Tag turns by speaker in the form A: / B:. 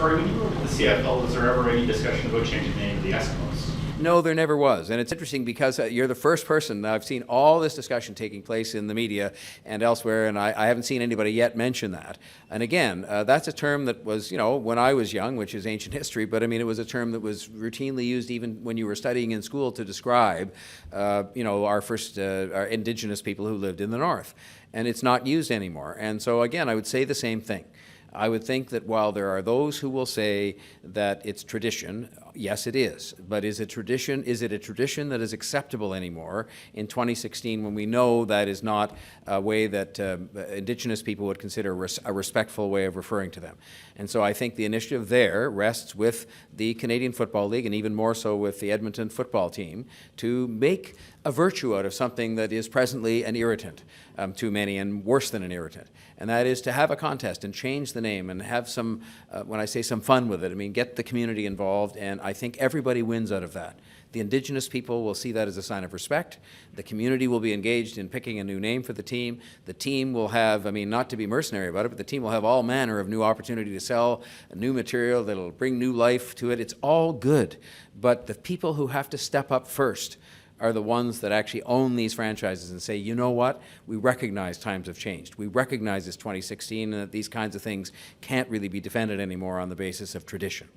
A: Tory, when you were with the CFL, was there ever any discussion about changing the name of the Eskimos?
B: No, there never was. And it's interesting because you're the first person. I've seen all this discussion taking place in the media and elsewhere, and I haven't seen anybody yet mention that. And again, that's a term that was, when I was young, which is ancient history, but I mean, it was a term that was routinely used even when you were studying in school to describe, our first our indigenous people who lived in the North. And it's not used anymore. And so again, I would say the same thing. I would think that while there are those who will say that it's tradition, yes, it is. But is it tradition? Is it a tradition that is acceptable anymore in 2016 when we know that is not a way that Indigenous people would consider a respectful way of referring to them? And so I think the initiative there rests with the Canadian Football League and even more so with the Edmonton football team to make a virtue out of something that is presently an irritant to many and worse than an irritant. And that is to have a contest and change the name and have some, when I say some fun with it, I mean get the community involved, and I think everybody wins out of that. The Indigenous people will see that as a sign of respect. The community will be engaged in picking a new name for the team. The team will have, I mean, not to be mercenary about it, but the team will have all manner of new opportunity to sell new material that'll bring new life to it. It's all good. But the people who have to step up first are the ones that actually own these franchises and say, you know what, we recognize times have changed. We recognize it's 2016 and that these kinds of things can't really be defended anymore on the basis of tradition.